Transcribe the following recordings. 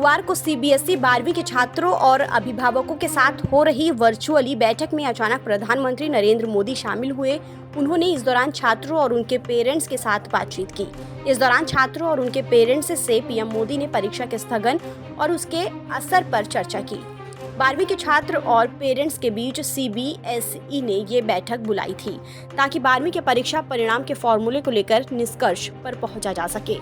गुरुवार को सीबीएसई 12वीं के छात्रों और अभिभावकों के साथ हो रही वर्चुअली बैठक में अचानक प्रधानमंत्री नरेंद्र मोदी शामिल हुए। उन्होंने इस दौरान छात्रों और उनके पेरेंट्स के साथ बातचीत की। इस दौरान छात्रों और उनके पेरेंट्स से पीएम मोदी ने परीक्षा के स्थगन और उसके असर पर चर्चा की। 12वीं के छात्र और पेरेंट्स के बीच सीबीएसई ने ये बैठक बुलाई थी ताकि 12वीं के परीक्षा परिणाम के फॉर्मूले को लेकर निष्कर्ष पर पहुंचा जा सके।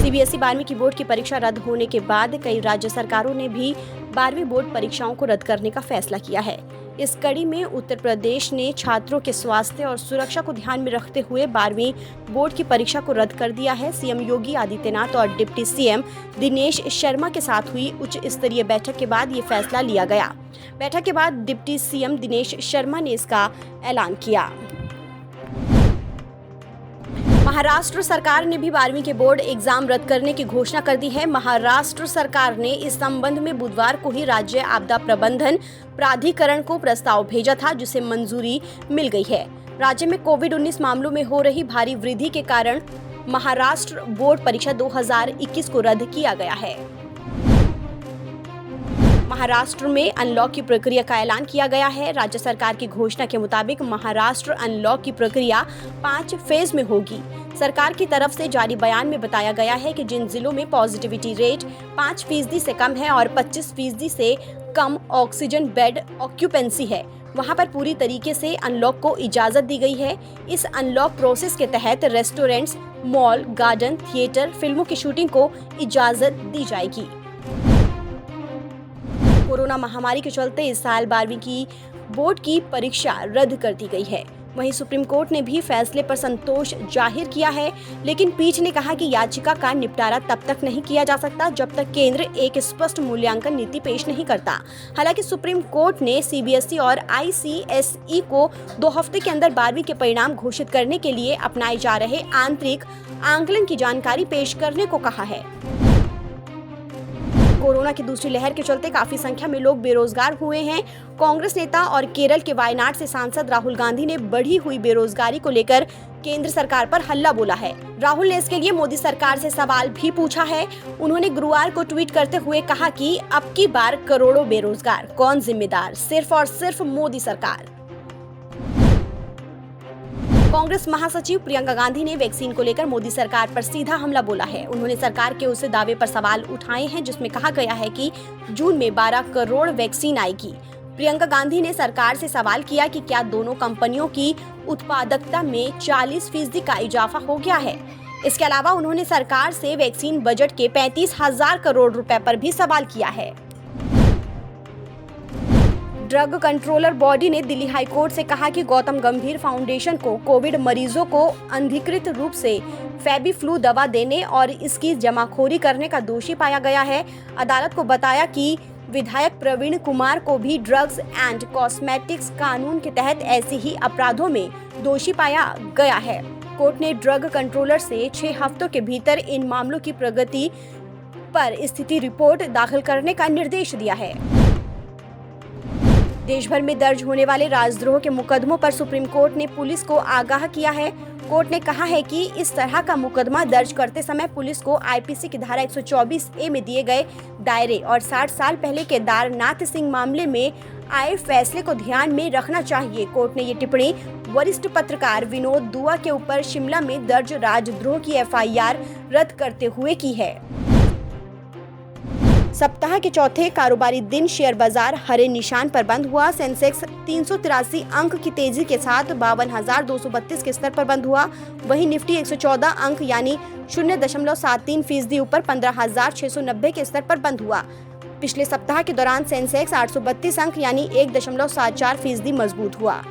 सीबीएसई 12वीं की बोर्ड की परीक्षा रद्द होने के बाद कई राज्य सरकारों ने भी 12वीं बोर्ड परीक्षाओं को रद्द करने का फैसला किया है। इस कड़ी में उत्तर प्रदेश ने छात्रों के स्वास्थ्य और सुरक्षा को ध्यान में रखते हुए 12वीं बोर्ड की परीक्षा को रद्द कर दिया है। सीएम योगी आदित्यनाथ और डिप्टी सीएम दिनेश शर्मा के साथ हुई उच्च स्तरीय बैठक के बाद ये फैसला लिया गया। बैठक के बाद डिप्टी सीएम दिनेश शर्मा ने इसका ऐलान किया। महाराष्ट्र सरकार ने भी 12वीं के बोर्ड एग्जाम रद्द करने की घोषणा कर दी है। महाराष्ट्र सरकार ने इस संबंध में बुधवार को ही राज्य आपदा प्रबंधन प्राधिकरण को प्रस्ताव भेजा था, जिसे मंजूरी मिल गई है। राज्य में कोविड-19 मामलों में हो रही भारी वृद्धि के कारण महाराष्ट्र बोर्ड परीक्षा 2021 को रद्द किया गया है। महाराष्ट्र में अनलॉक की प्रक्रिया का ऐलान किया गया है। राज्य सरकार की घोषणा के मुताबिक महाराष्ट्र अनलॉक की प्रक्रिया 5 फेज में होगी। सरकार की तरफ से जारी बयान में बताया गया है कि जिन जिलों में पॉजिटिविटी रेट 5% से कम है और 25% से कम ऑक्सीजन बेड ऑक्यूपेंसी है, वहां पर पूरी तरीके से अनलॉक को इजाजत दी गई है। इस अनलॉक प्रोसेस के तहत रेस्टोरेंट्स, मॉल, गार्डन, थिएटर, फिल्मों की शूटिंग को इजाजत दी जाएगी। कोरोना महामारी के चलते इस साल 12वीं की बोर्ड की परीक्षा रद्द कर दी गई है। वहीं सुप्रीम कोर्ट ने भी फैसले पर संतोष जाहिर किया है, लेकिन पीठ ने कहा कि याचिका का निपटारा तब तक नहीं किया जा सकता जब तक केंद्र एक स्पष्ट मूल्यांकन नीति पेश नहीं करता। हालांकि सुप्रीम कोर्ट ने सीबीएसई और आईसीएसई को 2 हफ्ते के अंदर 12वीं के परिणाम घोषित करने के लिए अपनाए जा रहे आंतरिक आंकलन की जानकारी पेश करने को कहा है। कोरोना की दूसरी लहर के चलते काफी संख्या में लोग बेरोजगार हुए हैं। कांग्रेस नेता और केरल के वायनाड से सांसद राहुल गांधी ने बढ़ी हुई बेरोजगारी को लेकर केंद्र सरकार पर हल्ला बोला है। राहुल ने इसके लिए मोदी सरकार से सवाल भी पूछा है। उन्होंने गुरुवार को ट्वीट करते हुए कहा कि अब की बार करोड़ों बेरोजगार, कौन जिम्मेदार? सिर्फ और सिर्फ मोदी सरकार। कांग्रेस महासचिव प्रियंका गांधी ने वैक्सीन को लेकर मोदी सरकार पर सीधा हमला बोला है। उन्होंने सरकार के उस दावे पर सवाल उठाए हैं जिसमें कहा गया है कि जून में 12 करोड़ वैक्सीन आएगी। प्रियंका गांधी ने सरकार से सवाल किया कि क्या दोनों कंपनियों की उत्पादकता में 40% का इजाफा हो गया है। इसके अलावा उन्होंने सरकार से वैक्सीन बजट के 35,000 करोड़ रुपए पर भी सवाल किया है। ड्रग कंट्रोलर बॉडी ने दिल्ली हाईकोर्ट से कहा कि गौतम गंभीर फाउंडेशन को कोविड मरीजों को अनधिकृत रूप से फेबीफ्लू दवा देने और इसकी जमाखोरी करने का दोषी पाया गया है। अदालत को बताया कि विधायक प्रवीण कुमार को भी ड्रग्स एंड कॉस्मेटिक्स कानून के तहत ऐसे ही अपराधों में दोषी पाया गया है। कोर्ट ने ड्रग कंट्रोलर से 6 हफ्तों के भीतर इन मामलों की प्रगति पर स्थिति रिपोर्ट दाखिल करने का निर्देश दिया है। देश भर में दर्ज होने वाले राजद्रोह के मुकदमों पर सुप्रीम कोर्ट ने पुलिस को आगाह किया है। कोर्ट ने कहा है कि इस तरह का मुकदमा दर्ज करते समय पुलिस को आईपीसी की धारा 124A में दिए गए दायरे और 60 साल पहले केदारनाथ सिंह मामले में आए फैसले को ध्यान में रखना चाहिए। कोर्ट ने ये टिप्पणी वरिष्ठ पत्रकार विनोद दुआ के ऊपर शिमला में दर्ज राजद्रोह की एफआईआर रद्द करते हुए की है। सप्ताह के चौथे कारोबारी दिन शेयर बाजार हरे निशान पर बंद हुआ। सेंसेक्स 383 अंक की तेजी के साथ 52,232 के स्तर पर बंद हुआ। वहीं निफ्टी 114 अंक यानी 0.73% ऊपर 15,690 के स्तर पर बंद हुआ। पिछले सप्ताह के दौरान सेंसेक्स 832 अंक यानी 1.74% मजबूत हुआ।